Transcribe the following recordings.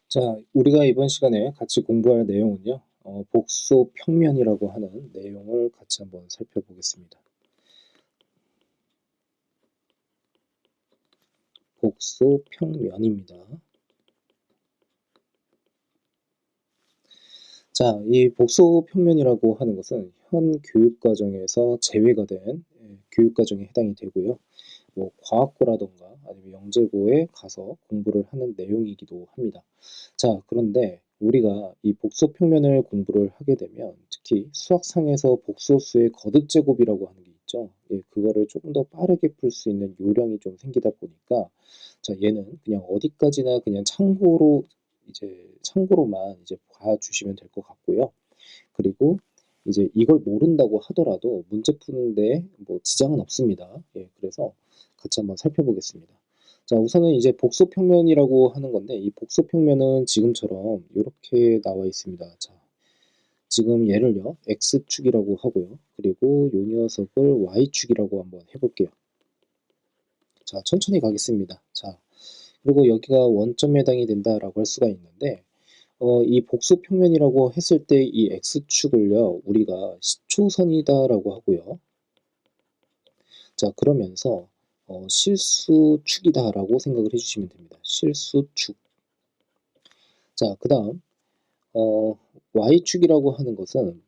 자, 우리가 이번 시간에 같이 공부할 내용은요, 복소 평면이라고 하는 내용을 같이 한번 살펴보겠습니다. 복소 평면입니다. 자, 이 복소 평면이라고 하는 것은 현 교육과정에서 제외가 된 교육과정에 해당이 되고요. 뭐 과학고라던가 아니면 영재고에 가서 공부를 하는 내용이기도 합니다. 자, 그런데 우리가 이 복소 평면을 공부를 하게 되면 특히 수학상에서 복소수의 거듭 제곱이라고 하는 게 있죠. 예, 그거를 조금 더 빠르게 풀 수 있는 요령이 좀 생기다 보니까 자, 얘는 그냥 어디까지나 그냥 참고로만 이제 봐주시면 될 것 같고요. 그리고 이제 이걸 모른다고 하더라도 문제 푸는데 뭐 지장은 없습니다. 예, 그래서 같이 한번 살펴보겠습니다. 자, 우선은 이제 복소평면이라고 하는 건데 이 복소평면은 지금처럼 이렇게 나와 있습니다. 자, 지금 얘를요 x축이라고 하고요. 그리고 요 녀석을 y축이라고 한번 해볼게요. 자, 천천히 가겠습니다. 자, 그리고 여기가 원점에 해당이 된다라고 할 수가 있는데 이 복소평면이라고 했을 때 이 x축을요 우리가 시초선이다라고 하고요. 자, 그러면서 실수축이다라고 생각을 해주시면 됩니다. 실수축. 자, 그 다음 y축이라고 하는 것은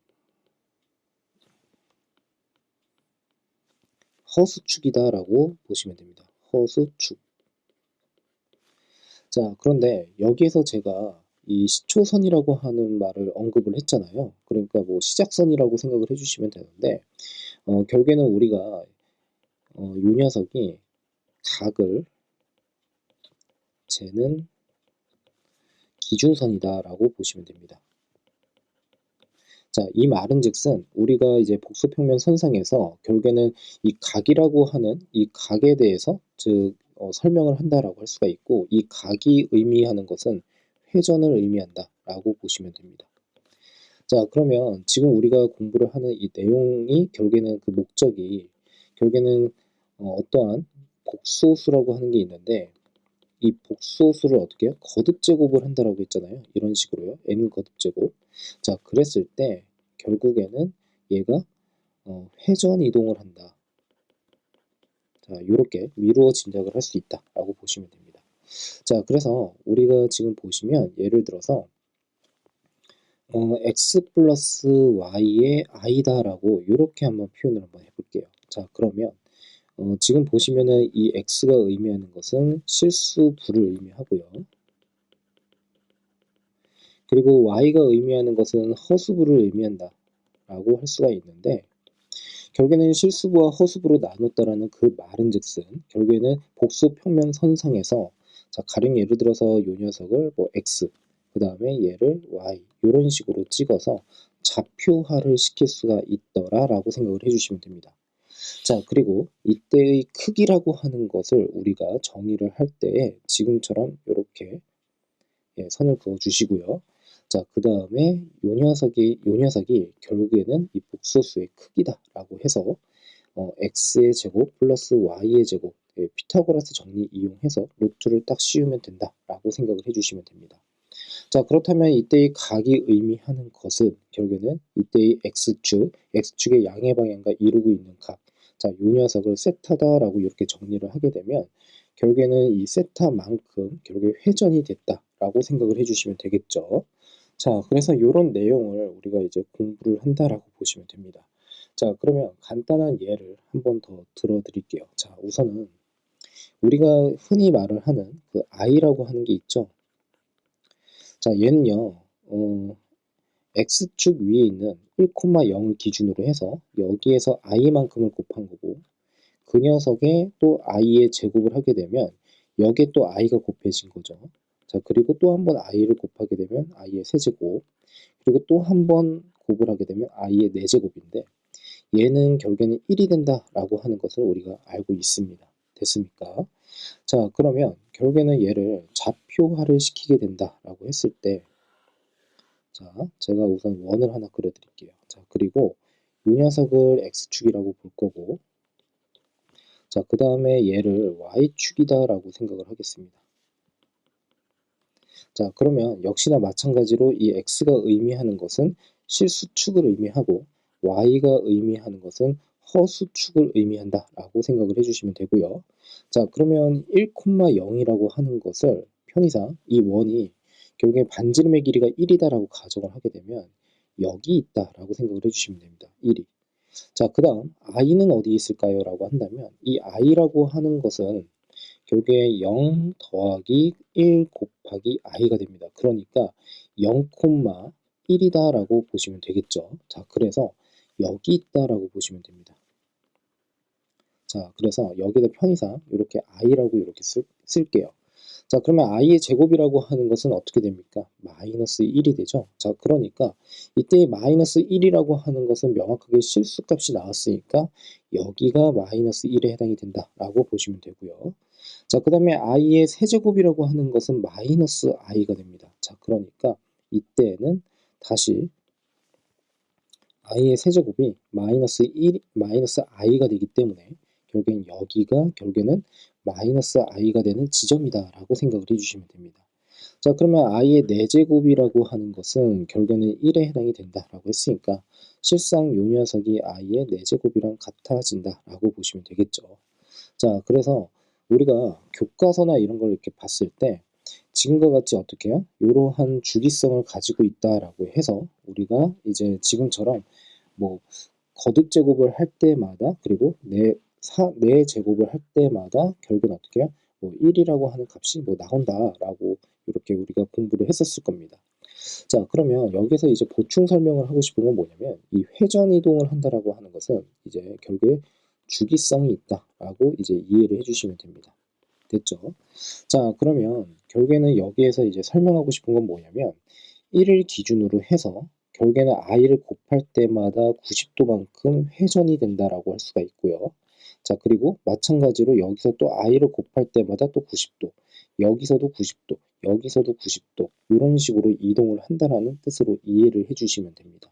허수축이다라고 보시면 됩니다. 허수축. 자, 그런데 여기에서 제가 이 시초선이라고 하는 말을 언급을 했잖아요. 그러니까 뭐 시작선이라고 생각을 해주시면 되는데 결국에는 우리가 요 녀석이 각을 재는 기준선이다라고 보시면 됩니다. 자, 이 말은 즉슨 우리가 이제 복소평면 선상에서 결국에는 이 각이라고 하는 이 각에 대해서 즉 설명을 한다라고 할 수가 있고 이 각이 의미하는 것은 회전을 의미한다라고 보시면 됩니다. 자, 그러면 지금 우리가 공부를 하는 이 내용이 결국에는 그 목적이 결국에는 어떠한 복소수라고 하는 게 있는데 이 복소수를 어떻게 해요? 거듭 제곱을 한다라고 했잖아요. 이런 식으로요. n 거듭 제곱. 자, 그랬을 때 결국에는 얘가 회전 이동을 한다. 자, 이렇게 미루어 짐작을 할 수 있다라고 보시면 됩니다. 자, 그래서 우리가 지금 보시면 예를 들어서 x 플러스 y의 i다라고 이렇게 한번 표현을 한번 해볼게요. 자, 그러면 지금 보시면은 이 x가 의미하는 것은 실수부를 의미하고요. 그리고 y가 의미하는 것은 허수부를 의미한다 라고 할 수가 있는데 결국에는 실수부와 허수부로 나눴다라는 그 말은 즉슨 결국에는 복소평면 선상에서 자, 가령 예를 들어서 요 녀석을 뭐 x 그 다음에 얘를 y 이런 식으로 찍어서 좌표화를 시킬 수가 있더라 라고 생각을 해주시면 됩니다. 자, 그리고 이때의 크기라고 하는 것을 우리가 정의를 할 때에 지금처럼 이렇게 선을 그어 주시고요. 자, 그 다음에 요 녀석이 결국에는 이 복소수의 크기다라고 해서 x의 제곱 플러스 y의 제곱 피타고라스 정리 이용해서 루트를 딱 씌우면 된다라고 생각을 해주시면 됩니다. 자, 그렇다면 이때의 각이 의미하는 것은 결국에는 이때의 x축의 양의 방향과 이루고 있는 각. 자, 요 녀석을 세타다라고 이렇게 정리를 하게 되면 결국에는 이 세타만큼 결국에 회전이 됐다라고 생각을 해주시면 되겠죠. 자, 그래서 이런 내용을 우리가 이제 공부를 한다라고 보시면 됩니다. 자, 그러면 간단한 예를 한번 더 들어드릴게요. 자, 우선은 우리가 흔히 말을 하는 그 i라고 하는 게 있죠. 자, 얘는요, x축 위에 있는 1,0을 기준으로 해서 여기에서 i만큼을 곱한 거고 그 녀석에 또 i의 제곱을 하게 되면 여기에 또 i가 곱해진 거죠. 자, 그리고 또 한 번 i를 곱하게 되면 i의 세제곱 그리고 또 한 번 곱을 하게 되면 i의 4제곱인데 얘는 결국에는 1이 된다라고 하는 것을 우리가 알고 있습니다. 됐습니까? 자, 그러면 결국에는 얘를 좌표화를 시키게 된다라고 했을 때 자, 제가 우선 원을 하나 그려드릴게요. 자, 그리고 이 녀석을 x축이라고 볼 거고 자, 그 다음에 얘를 y축이다 라고 생각을 하겠습니다. 자, 그러면 역시나 마찬가지로 이 x가 의미하는 것은 실수축을 의미하고 y가 의미하는 것은 허수축을 의미한다 라고 생각을 해주시면 되고요. 자, 그러면 1,0이라고 하는 것을 편의상 이 원이 결국에 반지름의 길이가 1이다 라고 가정을 하게 되면 여기 있다 라고 생각을 해주시면 됩니다. 1이. 자, 그 다음 i는 어디 있을까요? 라고 한다면 이 i라고 하는 것은 결국에 0 더하기 1 곱하기 i가 됩니다. 그러니까 0,1이다 라고 보시면 되겠죠. 자, 그래서 여기 있다 라고 보시면 됩니다. 자, 그래서 여기다 편의상 이렇게 i라고 이렇게 쓸게요. 자, 그러면 i의 제곱이라고 하는 것은 어떻게 됩니까? 마이너스 1이 되죠. 자, 그러니까 이때 마이너스 1이라고 하는 것은 명확하게 실수값이 나왔으니까 여기가 마이너스 1에 해당이 된다라고 보시면 되고요. 자, 그 다음에 i의 세제곱이라고 하는 것은 마이너스 i가 됩니다. 자, 그러니까 이때는 다시 i의 세제곱이 마이너스 i가 되기 때문에 결국엔 여기가 결국에는 마이너스 i가 되는 지점이다 라고 생각을 해주시면 됩니다. 자, 그러면 i의 4제곱이라고 하는 것은 결국에는 1에 해당이 된다라고 했으니까 실상 요 녀석이 i의 4제곱이랑 같아진다 라고 보시면 되겠죠. 자, 그래서 우리가 교과서나 이런 걸 이렇게 봤을 때 지금과 같이 어떻게 해요? 이러한 주기성을 가지고 있다라고 해서 우리가 이제 지금처럼 뭐 거듭 제곱을 할 때마다 그리고 내 제곱을 할 때마다 결국은 어떻게 해요? 뭐 1이라고 하는 값이 뭐 나온다라고 이렇게 우리가 공부를 했었을 겁니다. 자, 그러면 여기서 이제 보충 설명을 하고 싶은 건 뭐냐면 이 회전 이동을 한다라고 하는 것은 이제 결국에 주기성이 있다라고 이제 이해를 해주시면 됩니다. 됐죠? 자, 그러면 결국에는 여기에서 이제 설명하고 싶은 건 뭐냐면 1을 기준으로 해서 결국에는 i를 곱할 때마다 90도만큼 회전이 된다라고 할 수가 있고요. 자, 그리고 마찬가지로 여기서 또 i를 곱할 때마다 또 90도, 여기서도 90도, 여기서도 90도 이런 식으로 이동을 한다라는 뜻으로 이해를 해주시면 됩니다.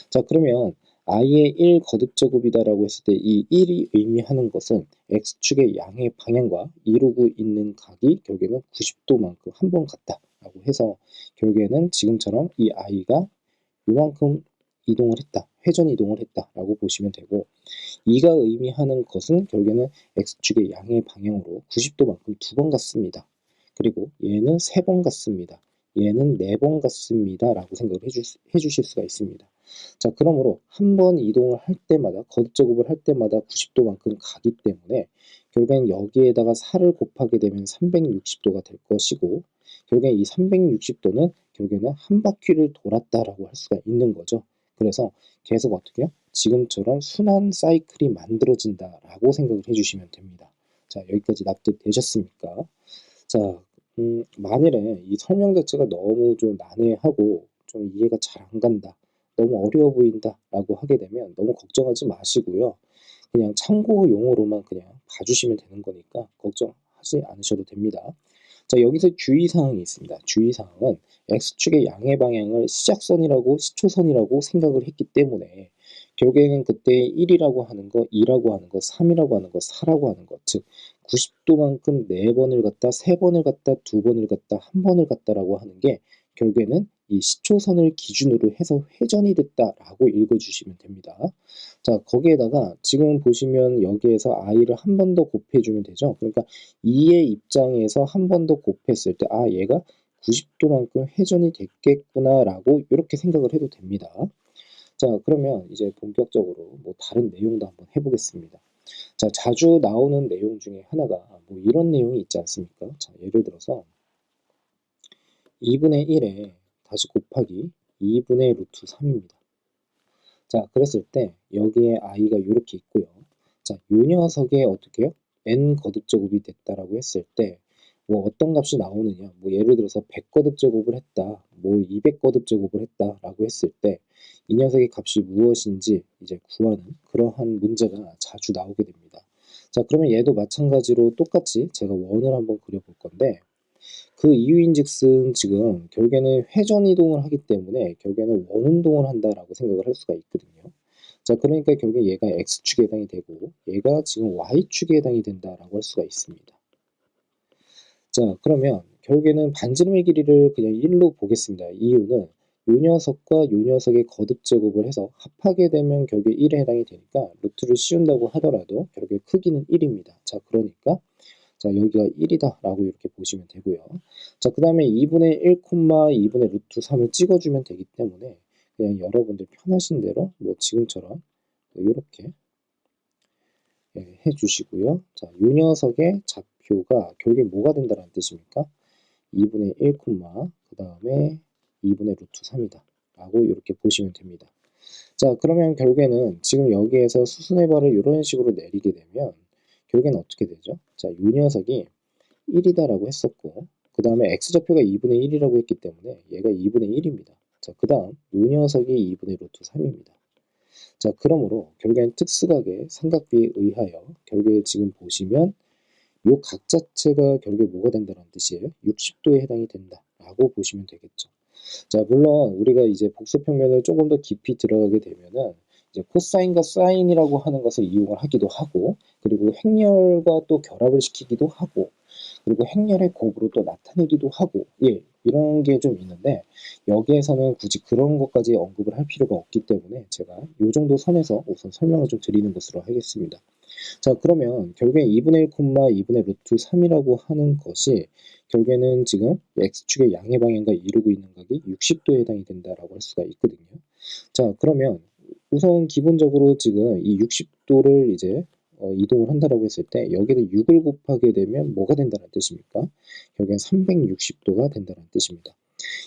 자, 그러면 i의 1 거듭제곱이다라고 했을 때 이 1이 의미하는 것은 x축의 양의 방향과 이루고 있는 각이 결국에는 90도만큼 한 번 같다라고 해서 결국에는 지금처럼 이 i가 이만큼 이동을 했다, 회전 이동을 했다라고 보시면 되고 2가 의미하는 것은 결국에는 x축의 양의 방향으로 90도만큼 2번 갔습니다. 그리고 얘는 3번 갔습니다. 얘는 4번 갔습니다. 라고 생각을 해주실 수가 있습니다. 자, 그러므로 한 번 이동을 할 때마다 거듭제곱을 할 때마다 90도만큼 가기 때문에 결국엔 여기에다가 4를 곱하게 되면 360도가 될 것이고 결국엔 이 360도는 결국에는 한 바퀴를 돌았다라고 할 수가 있는 거죠. 그래서 계속 어떻게 해요? 지금처럼 순환 사이클이 만들어진다라고 생각을 해주시면 됩니다. 자, 여기까지 납득되셨습니까? 자, 만일에 이 설명 자체가 너무 좀 난해하고 좀 이해가 잘 안 간다, 너무 어려워 보인다 라고 하게 되면 너무 걱정하지 마시고요. 그냥 참고용으로만 그냥 봐주시면 되는 거니까 걱정하지 않으셔도 됩니다. 자, 여기서 주의사항이 있습니다. 주의사항은 X축의 양의 방향을 시작선이라고 시초선이라고 생각을 했기 때문에 결국에는 그때 1이라고 하는 거, 2라고 하는 거, 3이라고 하는 거, 4라고 하는 거, 즉 90도만큼 4번을 갔다, 3번을 갔다, 2번을 갔다, 1번을 갔다라고 하는 게 결국에는 이 시초선을 기준으로 해서 회전이 됐다라고 읽어주시면 됩니다. 자, 거기에다가 지금 보시면 여기에서 i를 한 번 더 곱해주면 되죠. 그러니까 2의 입장에서 한 번 더 곱했을 때 아, 얘가 90도만큼 회전이 됐겠구나 라고 이렇게 생각을 해도 됩니다. 자, 그러면 이제 본격적으로 뭐 다른 내용도 한번 해보겠습니다. 자, 자주 나오는 내용 중에 하나가 뭐 이런 내용이 있지 않습니까? 자, 예를 들어서 2분의 1에 다시 곱하기 2분의 루트 3입니다. 자, 그랬을 때 여기에 i가 이렇게 있고요. 자, 요 녀석에 어떻게 해요? n 거듭제곱이 됐다라고 했을 때 뭐 어떤 값이 나오느냐, 뭐 예를 들어서 100거듭제곱을 했다, 뭐 200거듭제곱을 했다라고 했을 때 이 녀석의 값이 무엇인지 이제 구하는 그러한 문제가 자주 나오게 됩니다. 자, 그러면 얘도 마찬가지로 똑같이 제가 원을 한번 그려볼 건데 그 이유인즉슨 지금 결국에는 회전 이동을 하기 때문에 결국에는 원운동을 한다라고 생각을 할 수가 있거든요. 자, 그러니까 결국에 얘가 X축에 해당이 되고 얘가 지금 Y축에 해당이 된다라고 할 수가 있습니다. 자, 그러면 결국에는 반지름의 길이를 그냥 1로 보겠습니다. 이유는 요 녀석과 요 녀석의 거듭 제곱을 해서 합하게 되면 결국에 1에 해당이 되니까 루트를 씌운다고 하더라도 결국에 크기는 1입니다. 자, 그러니까 자, 여기가 1이다 라고 이렇게 보시면 되고요. 자, 그 다음에 2분의 1, 2분의 루트 3을 찍어주면 되기 때문에 그냥 여러분들 편하신 대로 뭐 지금처럼 이렇게 해주시고요. 자, 요 녀석의 좌표가 결국에 뭐가 된다는 뜻입니까? 2분의 1, 그 다음에 2분의 루트 3이다 라고 이렇게 보시면 됩니다. 자, 그러면 결국에는 지금 여기에서 수순의 발을 이런 식으로 내리게 되면 결국에는 어떻게 되죠? 자, 요 녀석이 1이다 라고 했었고 그 다음에 x좌표가 2분의 1이라고 했기 때문에 얘가 2분의 1입니다. 자, 그 다음 요 녀석이 2분의 루트 3입니다. 자, 그러므로 결국엔 특수각의 삼각비에 의하여 결국에 지금 보시면 요 각 자체가 결국에 뭐가 된다는 뜻이에요? 60도에 해당이 된다라고 보시면 되겠죠. 자, 물론 우리가 이제 복소평면을 조금 더 깊이 들어가게 되면은 이제 코사인과 사인이라고 하는 것을 이용을 하기도 하고 그리고 행렬과 또 결합을 시키기도 하고 그리고 행렬의 곱으로 또 나타내기도 하고 이런 게 좀 있는데 여기에서는 굳이 그런 것까지 언급을 할 필요가 없기 때문에 제가 이 정도 선에서 우선 설명을 좀 드리는 것으로 하겠습니다. 자, 그러면 결국에 2분의 1, 2분의 루트 3이라고 하는 것이 결국에는 지금 x축의 양의 방향과 이루고 있는 각이 60도에 해당이 된다라고 할 수가 있거든요. 자, 그러면 우선 기본적으로 지금 이 60도를 이제 이동을 한다라고 했을 때 여기에 6을 곱하게 되면 뭐가 된다는 뜻입니까? 결국엔 360도가 된다는 뜻입니다.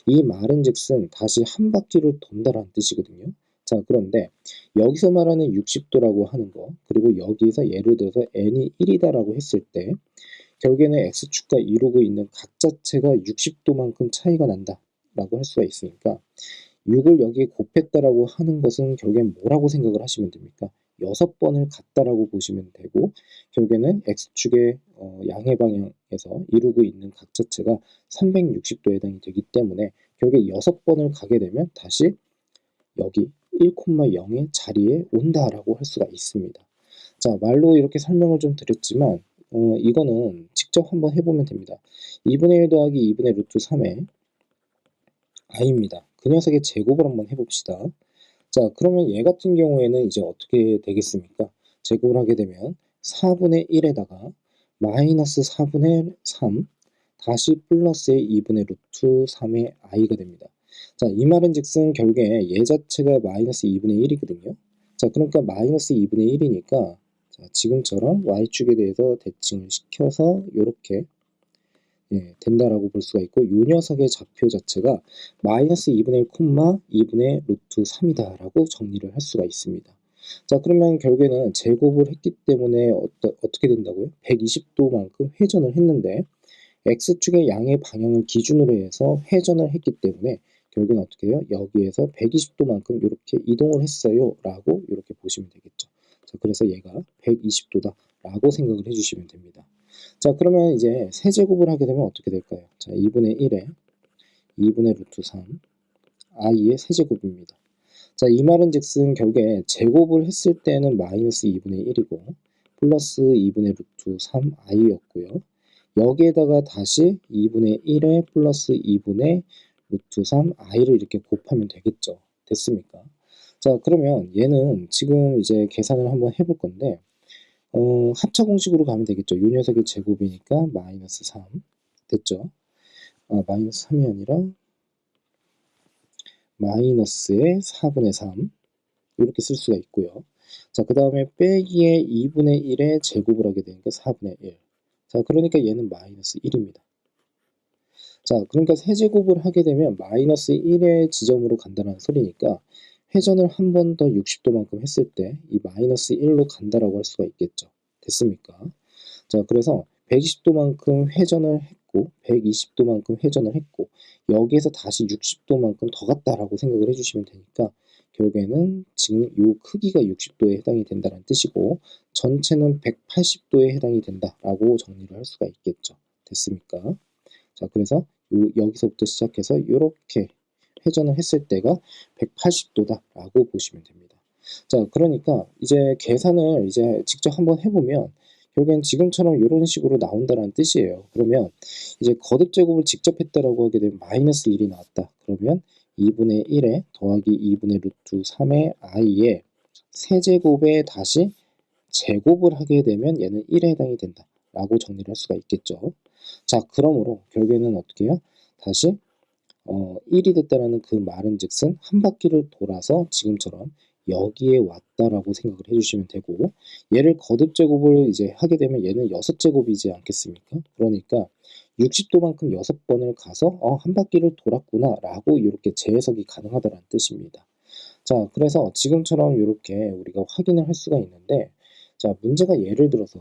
이 말은 즉슨 다시 한 바퀴를 돈다라는 뜻이거든요. 자, 그런데 여기서 말하는 60도라고 하는 거 그리고 여기서 예를 들어서 n이 1이다라고 했을 때 결국에는 x축과 이루고 있는 각 자체가 60도만큼 차이가 난다라고 할 수가 있으니까 6을 여기에 곱했다라고 하는 것은 결국엔 뭐라고 생각을 하시면 됩니까? 6번을 갔다라고 보시면 되고 결국에는 x축의 양의 방향에서 이루고 있는 각 자체가 360도에 해당이 되기 때문에 결국에 6번을 가게 되면 다시 여기 1,0의 자리에 온다라고 할 수가 있습니다. 자, 말로 이렇게 설명을 좀 드렸지만 이거는 직접 한번 해보면 됩니다. 2분의 1 더하기 2분의 루트 3의 i입니다. 그 녀석의 제곱을 한번 해봅시다. 자, 그러면 얘 같은 경우에는 이제 어떻게 되겠습니까? 제곱을 하게 되면 4분의 1에다가 마이너스 4분의 3 다시 플러스의 2분의 루트 3의 i가 됩니다. 자, 이 말은 즉슨 결국에 얘 자체가 마이너스 2분의 1이거든요. 자, 그러니까 마이너스 2분의 1이니까 자, 지금처럼 y축에 대해서 대칭을 시켜서 이렇게 된다라고 볼 수가 있고 이 녀석의 좌표 자체가 마이너스 2분의 1, 2분의 루트 3이다 라고 정리를 할 수가 있습니다. 자, 그러면 결국에는 제곱을 했기 때문에 어떻게 된다고요? 120도만큼 회전을 했는데 x축의 양의 방향을 기준으로 해서 회전을 했기 때문에 결국에는 어떻게 해요? 여기에서 120도만큼 이렇게 이동을 했어요 라고 이렇게 보시면 되겠죠. 자, 그래서 얘가 120도다 라고 생각을 해주시면 됩니다. 자, 그러면 이제 세제곱을 하게 되면 어떻게 될까요? 자, 2분의 1에 2분의 루트 3 i의 세제곱입니다. 자, 이 말은 즉슨 결국에 제곱을 했을 때는 마이너스 2분의 1이고 플러스 2분의 루트 3 i였고요. 여기에다가 다시 2분의 1에 플러스 2분의 루트 3 i를 이렇게 곱하면 되겠죠. 됐습니까? 자, 그러면 얘는 지금 이제 계산을 한번 해볼 건데 합차 공식으로 가면 되겠죠. 이 녀석의 제곱이니까 마이너스 3 됐죠. 마이너스 3이 아니라 마이너스의 4분의 3 이렇게 쓸 수가 있고요. 자, 그 다음에 빼기에 2분의 1의 제곱을 하게 되니까 4분의 1. 자, 그러니까 얘는 마이너스 1입니다. 자, 그러니까 세제곱을 하게 되면 마이너스 1의 지점으로 간다는 소리니까 회전을 한 번 더 60도만큼 했을 때 이 마이너스 1로 간다라고 할 수가 있겠죠. 됐습니까? 자, 그래서 120도만큼 회전을 했고 120도만큼 회전을 했고 여기에서 다시 60도만큼 더 갔다라고 생각을 해주시면 되니까 결국에는 지금 이 크기가 60도에 해당이 된다는 뜻이고 전체는 180도에 해당이 된다라고 정리를 할 수가 있겠죠. 됐습니까? 자, 그래서 여기서부터 시작해서 이렇게 회전을 했을 때가 180도다라고 보시면 됩니다. 자, 그러니까 이제 계산을 이제 직접 한번 해보면 결국엔 지금처럼 이런 식으로 나온다는 뜻이에요. 그러면 이제 거듭 제곱을 직접 했다라고 하게 되면 마이너스 1이 나왔다. 그러면 2분의 1에 더하기 2분의 루트 3의 i에 세제곱에 다시 제곱을 하게 되면 얘는 1에 해당이 된다 라고 정리를 할 수가 있겠죠. 자, 그러므로 결국에는 어떻게 해요? 다시 1이 됐다라는 그 말은 즉슨 한 바퀴를 돌아서 지금처럼 여기에 왔다라고 생각을 해주시면 되고, 얘를 거듭 제곱을 이제 하게 되면 얘는 6제곱이지 않겠습니까? 그러니까 60도만큼 6번을 가서 한 바퀴를 돌았구나 라고 이렇게 재해석이 가능하다는 뜻입니다. 자, 그래서 지금처럼 이렇게 우리가 확인을 할 수가 있는데, 자, 문제가 예를 들어서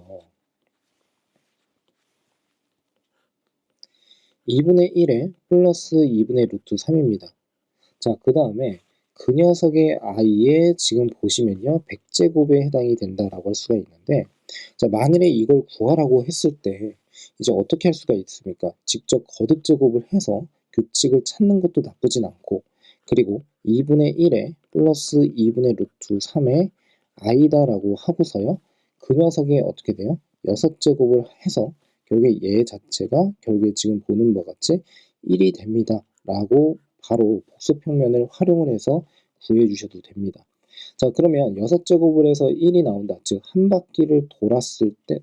2분의 1에 플러스 2분의 루트 3입니다. 자, 그 다음에 그 녀석의 i에 지금 보시면요 100제곱에 해당이 된다라고 할 수가 있는데, 자, 만일에 이걸 구하라고 했을 때 이제 어떻게 할 수가 있습니까? 직접 거듭 제곱을 해서 규칙을 찾는 것도 나쁘진 않고, 그리고 2분의 1에 플러스 2분의 루트 3의 i다라고 하고서요 그 녀석이 어떻게 돼요? 6제곱을 해서 결국에 얘 자체가 결국에 지금 보는 것 같이 1이 됩니다 라고 바로 복소평면을 활용을 해서 구해주셔도 됩니다. 자, 그러면 6제곱을 해서 1이 나온다. 즉, 한 바퀴를 돌았을 때,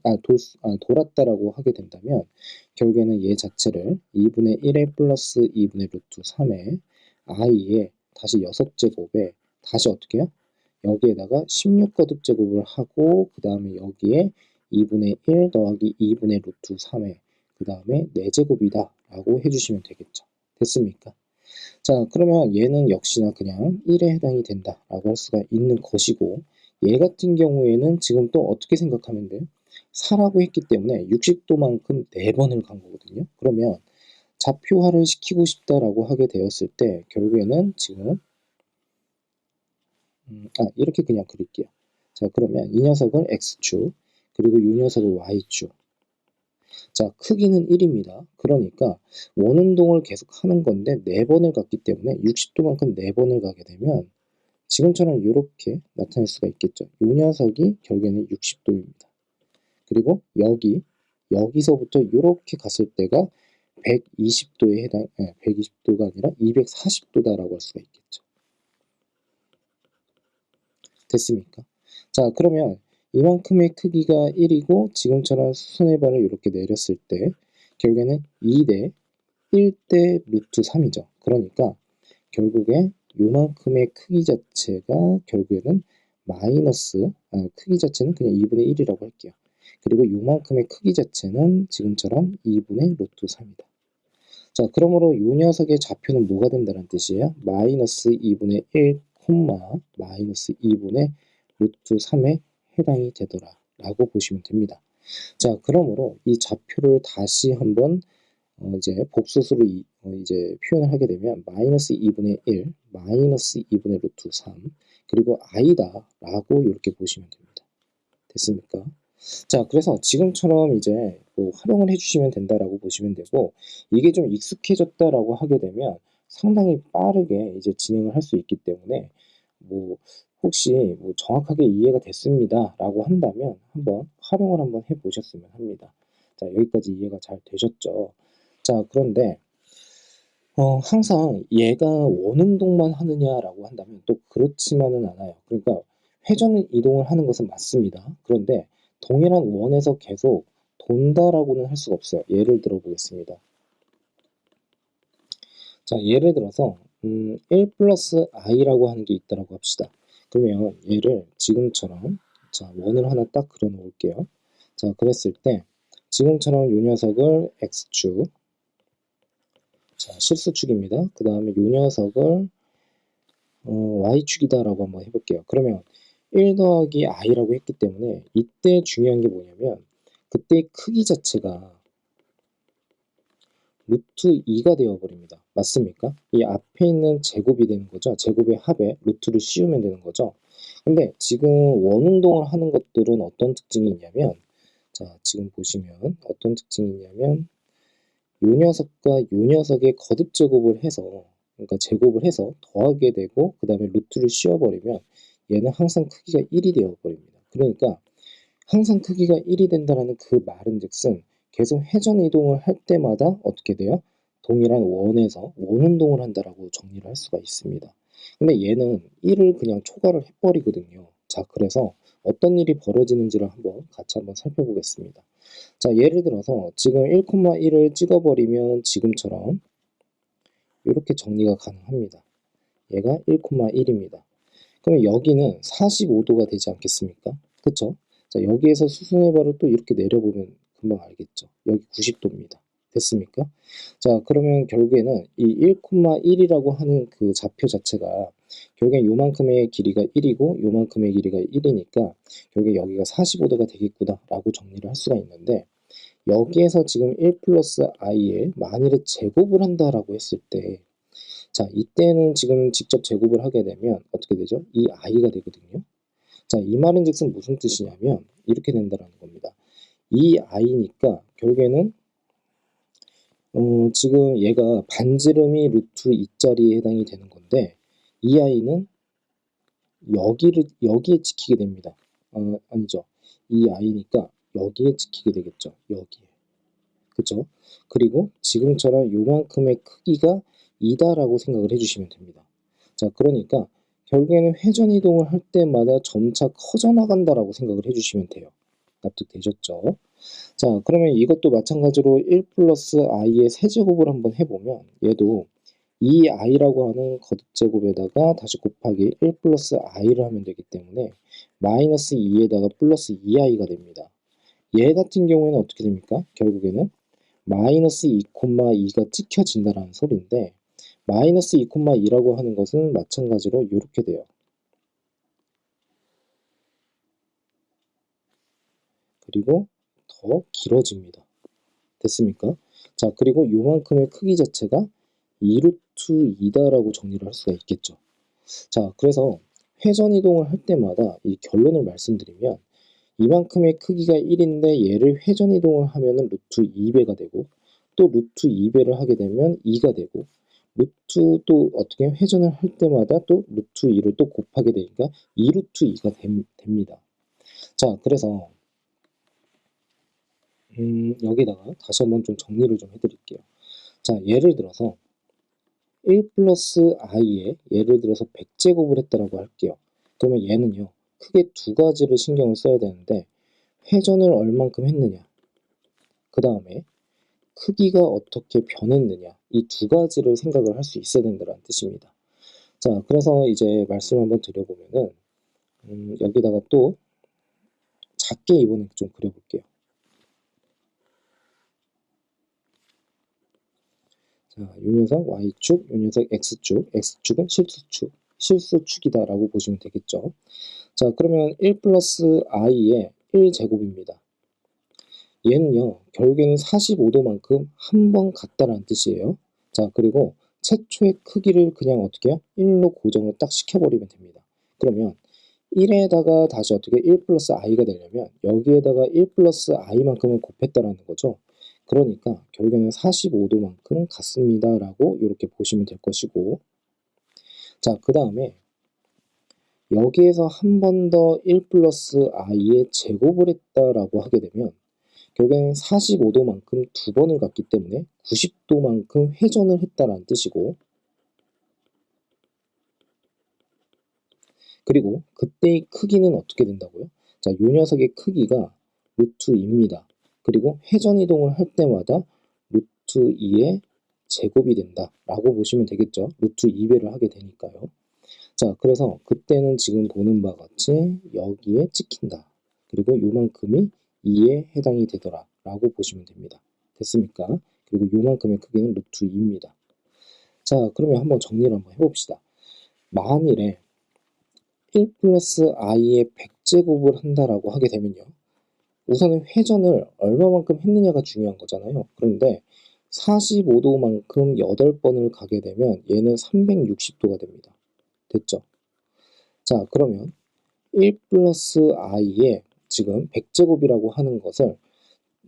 돌았다라고 하게 된다면, 결국에는 얘 자체를 2분의 1에 플러스 2분의 루트 3에 i에 다시 6제곱에 다시 어떻게 해요? 여기에다가 16거듭 제곱을 하고, 그 다음에 여기에 2분의 1 더하기 2분의 루트 3에 그 다음에 4제곱이다 라고 해주시면 되겠죠. 됐습니까? 자, 그러면 얘는 역시나 그냥 1에 해당이 된다라고 할 수가 있는 것이고, 얘 같은 경우에는 지금 또 어떻게 생각하면 돼요? 4라고 했기 때문에 60도만큼 4번을 간 거거든요. 그러면 좌표화를 시키고 싶다라고 하게 되었을 때 결국에는 지금 이렇게 그냥 그릴게요. 자, 그러면 이 녀석은 x축, 그리고 이 녀석은 y축. 자, 크기는 1입니다. 그러니까 원운동을 계속 하는 건데 4번을 갔기 때문에 60도만큼 4번을 가게 되면 지금처럼 이렇게 나타낼 수가 있겠죠. 이 녀석이 결국에는 60도입니다. 그리고 여기서부터 이렇게 갔을 때가 120도에 해당, 120도가 아니라 240도다라고 할 수가 있겠죠. 됐습니까? 자, 그러면 이만큼의 크기가 1이고 지금처럼 수선의 발을 이렇게 내렸을 때 결국에는 2대 1대 루트 3이죠. 그러니까 결국에 요만큼의 크기 자체가 결국에는 마이너스, 크기 자체는 그냥 2분의 1이라고 할게요. 그리고 요만큼의 크기 자체는 지금처럼 2분의 루트 3이다. 자, 그러므로 요 녀석의 좌표는 뭐가 된다는 뜻이에요? 마이너스 2분의 1, 마이너스 2분의 루트 3에 해당이 되더라 라고 보시면 됩니다. 자, 그러므로 이 좌표를 다시 한번 이제 복소수로 이제 표현을 하게 되면 마이너스 2분의 1, 마이너스 2분의 루트 3, 그리고 i다 라고 이렇게 보시면 됩니다. 됐습니까? 자, 그래서 지금처럼 이제 뭐 활용을 해주시면 된다라고 보시면 되고, 이게 좀 익숙해졌다라고 하게 되면 상당히 빠르게 이제 진행을 할 수 있기 때문에 뭐 혹시 뭐 정확하게 이해가 됐습니다라고 한다면 한번 활용을 한번 해보셨으면 합니다. 자, 여기까지 이해가 잘 되셨죠? 자, 그런데 항상 얘가 원운동만 하느냐라고 한다면 또 그렇지만은 않아요. 그러니까 회전 이동을 하는 것은 맞습니다. 그런데 동일한 원에서 계속 돈다라고는 할 수가 없어요. 예를 들어 보겠습니다. 자, 예를 들어서 1 플러스 i라고 하는 게 있다라고 합시다. 그러면 얘를 지금처럼 자, 원을 하나 딱 그려 놓을게요. 자, 그랬을 때 지금처럼 이 녀석을 x축, 자, 실수축입니다. 그 다음에 이 녀석을 y축이다라고 한번 해볼게요. 그러면 1 더하기 i라고 했기 때문에 이때 중요한 게 뭐냐면 그때 크기 자체가 루트 2가 되어버립니다. 맞습니까? 이 앞에 있는 제곱이 되는 거죠. 제곱의 합에 루트를 씌우면 되는 거죠. 근데 지금 원운동을 하는 것들은 어떤 특징이 있냐면, 자, 지금 보시면 어떤 특징이 있냐면 요 녀석과 요 녀석의 거듭 제곱을 해서, 그러니까 제곱을 해서 더하게 되고 그 다음에 루트를 씌워버리면 얘는 항상 크기가 1이 되어버립니다. 그러니까 항상 크기가 1이 된다는 그 말은즉슨 계속 회전 이동을 할 때마다 어떻게 돼요? 동일한 원에서 원운동을 한다라고 정리를 할 수가 있습니다. 근데 얘는 1을 그냥 초과를 해버리거든요. 자, 그래서 어떤 일이 벌어지는지를 같이 한번 살펴보겠습니다. 자, 예를 들어서 지금 1,1을 찍어버리면 지금처럼 이렇게 정리가 가능합니다. 얘가 1,1입니다. 그러면 여기는 45도가 되지 않겠습니까? 그쵸? 자, 여기에서 수순의 발을 또 이렇게 내려보면 금방 알겠죠? 여기 90도입니다. 됐습니까? 자, 그러면 결국에는 이 1,1이라고 하는 그 좌표 자체가 결국엔 요만큼의 길이가 1이고 요만큼의 길이가 1이니까 결국에 여기가 45도가 되겠구나 라고 정리를 할 수가 있는데, 여기에서 지금 1 플러스 i에 만일에 제곱을 한다라고 했을 때, 자, 이때는 지금 직접 제곱을 하게 되면 어떻게 되죠? 이 i가 되거든요. 자, 이 말은즉슨 무슨 뜻이냐면 이렇게 된다라는 겁니다. 이 i니까 결국에는 지금 얘가 반지름이 루트 2짜리에 해당이 되는 건데, 이 i는 여기에 찍히게 됩니다. 아니죠. 이 i니까 여기에 찍히게 되겠죠. 여기에. 그쵸? 그리고 지금처럼 요만큼의 크기가 2다라고 생각을 해주시면 됩니다. 자, 그러니까 결국에는 회전 이동을 할 때마다 점차 커져 나간다라고 생각을 해주시면 돼요. 납득되셨죠? 자, 그러면 이것도 마찬가지로 1 플러스 i의 세제곱을 한번 해보면 얘도 이 i라고 하는 거듭제곱에다가 다시 곱하기 1 플러스 i를 하면 되기 때문에 마이너스 2에다가 플러스 2i가 됩니다. 얘 같은 경우에는 어떻게 됩니까? 결국에는 마이너스 2,2가 찍혀진다라는 소리인데, 마이너스 2,2라고 하는 것은 마찬가지로 이렇게 돼요. 그리고 더 길어집니다. 됐습니까? 자, 그리고 요만큼의 크기 자체가 2루트 2다라고 정리를 할 수가 있겠죠. 자, 그래서 회전 이동을 할 때마다 이 결론을 말씀드리면 이만큼의 크기가 1인데 얘를 회전 이동을 하면은 루트 2배가 되고, 또 루트 2배를 하게 되면 2가 되고, 루트 또 어떻게 회전을 할 때마다 또 루트 2를 또 곱하게 되니까 2루트 2가 됩니다. 자, 그래서 여기다가 다시 한번 좀 정리를 좀 해드릴게요. 자, 예를 들어서 1 플러스 i에 예를 들어서 100제곱을 했다라고 할게요. 그러면 얘는요, 크게 두 가지를 신경을 써야 되는데, 회전을 얼만큼 했느냐, 그 다음에 크기가 어떻게 변했느냐, 이 두 가지를 생각을 할 수 있어야 된다는 뜻입니다. 자, 그래서 이제 말씀 한번 드려보면은 여기다가 또 작게 이번에 좀 그려볼게요. 자, 요 녀석 y축, 요 녀석 x축, x축은 실수축이다라고 보시면 되겠죠. 자, 그러면 1 플러스 i의 1제곱입니다. 얘는요, 결국에는 45도만큼 한 번 갔다라는 뜻이에요. 자, 그리고 최초의 크기를 그냥 어떻게 해요? 1로 고정을 딱 시켜버리면 됩니다. 그러면 1에다가 다시 어떻게 1 플러스 i가 되려면 여기에다가 1 플러스 i만큼을 곱했다라는 거죠. 그러니까 결국에는 45도만큼 갔습니다 라고 이렇게 보시면 될 것이고, 자, 그 다음에 여기에서 한 번 더 1 플러스 i의 제곱을 했다라고 하게 되면 결국에는 45도만큼 두 번을 갔기 때문에 90도만큼 회전을 했다라는 뜻이고, 그리고 그때의 크기는 어떻게 된다고요? 자, 요 녀석의 크기가 루트 2입니다. 그리고 회전 이동을 할 때마다 루트 2의 제곱이 된다 라고 보시면 되겠죠. 루트 2배를 하게 되니까요. 자, 그래서 그때는 지금 보는 바와 같이 여기에 찍힌다. 그리고 요만큼이 2에 해당이 되더라 라고 보시면 됩니다. 됐습니까? 그리고 요만큼의 크기는 루트 2입니다. 자, 그러면 한번 정리를 한번 해봅시다. 만일에 1 플러스 i의 100제곱을 한다라고 하게 되면요, 우선은 회전을 얼마만큼 했느냐가 중요한 거잖아요. 그런데 45도만큼 8번을 가게 되면 얘는 360도가 됩니다. 됐죠? 자, 그러면 1 플러스 i의 지금 100제곱이라고 하는 것을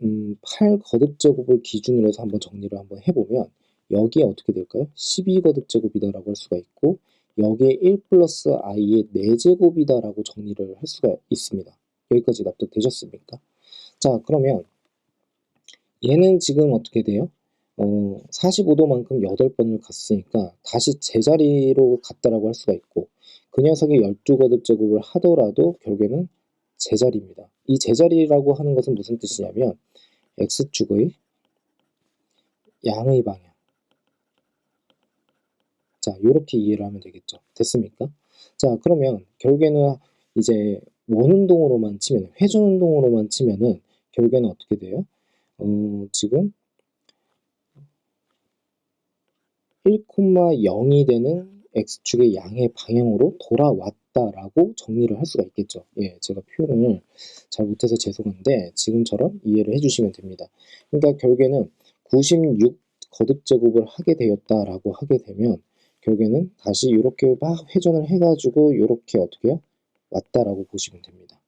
8거듭제곱을 기준으로 해서 한번 정리를 한번 해보면 여기에 어떻게 될까요? 12거듭제곱이다라고 할 수가 있고, 여기에 1 플러스 i의 4제곱이다 라고 정리를 할 수가 있습니다. 여기까지 납득되셨습니까? 자, 그러면 얘는 지금 어떻게 돼요? 45도만큼 8번을 갔으니까 다시 제자리로 갔다라고 할 수가 있고, 그 녀석이 12거듭 제곱을 하더라도 결국에는 제자리입니다. 이 제자리라고 하는 것은 무슨 뜻이냐면 x축의 양의 방향. 자, 이렇게 이해를 하면 되겠죠. 됐습니까? 자, 그러면 결국에는 이제 원운동으로만 치면, 회전운동으로만 치면은 결국에는 어떻게 돼요? 지금 1,0이 되는 x축의 양의 방향으로 돌아왔다라고 정리를 할 수가 있겠죠. 예, 제가 표현을 잘 못해서 죄송한데 지금처럼 이해를 해주시면 됩니다. 그러니까 결국에는 96 거듭제곱을 하게 되었다라고 하게 되면 결국에는 다시 이렇게 막 회전을 해가지고 이렇게 어떻게 해요? 왔다라고 보시면 됩니다.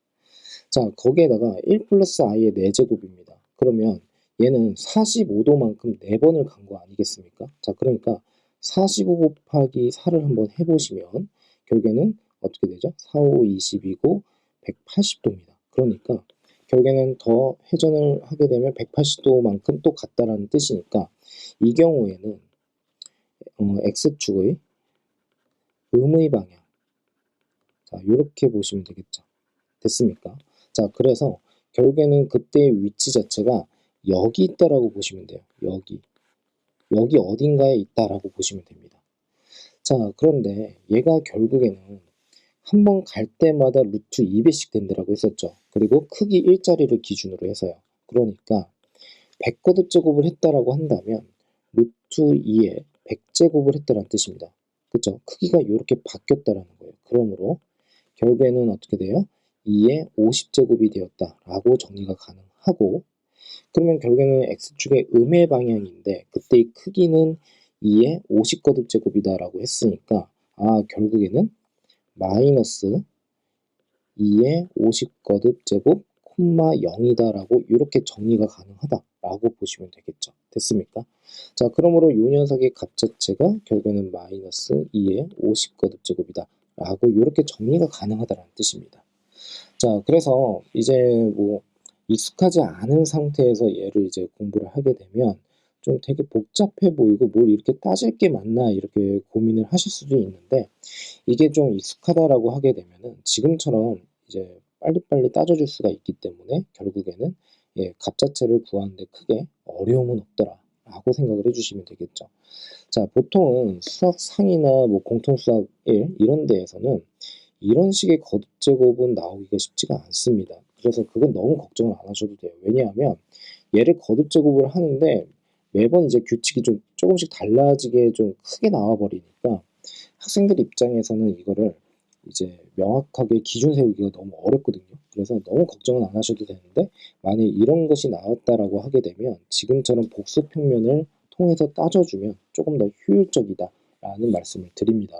자, 거기에다가 1 플러스 i의 4제곱입니다. 그러면 얘는 45도만큼 4번을 간 거 아니겠습니까? 자, 그러니까 45 곱하기 4를 한번 해보시면 결국에는 어떻게 되죠? 4, 5, 20이고 180도입니다. 그러니까 결국에는 더 회전을 하게 되면 180도만큼 또 갔다라는 뜻이니까 이 경우에는 x축의 음의 방향, 자, 이렇게 보시면 되겠죠. 됐습니까? 자, 그래서 결국에는 그때의 위치 자체가 여기 있다라고 보시면 돼요. 여기 어딘가에 있다라고 보시면 됩니다. 자, 그런데 얘가 결국에는 한 번 갈 때마다 루트 2배씩 된다라고 했었죠. 그리고 크기 1자리를 기준으로 해서요. 그러니까 100거듭 제곱을 했다라고 한다면 루트 2에 100제곱을 했다라는 뜻입니다. 그쵸? 크기가 이렇게 바뀌었다라는 거예요. 그러므로 결국에는 어떻게 돼요? 2의 50제곱이 되었다라고 정리가 가능하고, 그러면 결국에는 x축의 음의 방향인데 그때의 크기는 2의 50거듭 제곱이다라고 했으니까 결국에는 마이너스 2의 50거듭 제곱 콤마 0이다라고 이렇게 정리가 가능하다라고 보시면 되겠죠. 됐습니까? 자, 그러므로 이 녀석의 값 자체가 결국에는 마이너스 2의 50거듭 제곱이다 라고 이렇게 정리가 가능하다는 뜻입니다. 자, 그래서 이제 뭐 익숙하지 않은 상태에서 얘를 이제 공부를 하게 되면 좀 되게 복잡해 보이고 뭘 이렇게 따질 게 많나 이렇게 고민을 하실 수도 있는데, 이게 좀 익숙하다라고 하게 되면은 지금처럼 이제 빨리빨리 따져줄 수가 있기 때문에 결국에는 값 자체를 구하는데 크게 어려움은 없더라라고 생각을 해주시면 되겠죠. 자, 보통은 수학 상이나 뭐 공통 수학 1 이런 데에서는 이런 식의 거듭 제곱은 나오기가 쉽지가 않습니다. 그래서 그건 너무 걱정을 안 하셔도 돼요. 왜냐하면 얘를 거듭 제곱을 하는데 매번 이제 규칙이 좀 조금씩 달라지게 좀 크게 나와 버리니까 학생들 입장에서는 이거를 이제 명확하게 기준 세우기가 너무 어렵거든요. 그래서 너무 걱정은 안 하셔도 되는데, 만약 이런 것이 나왔다라고 하게 되면 지금처럼 복수 평면을 통해서 따져주면 조금 더 효율적이다라는 말씀을 드립니다.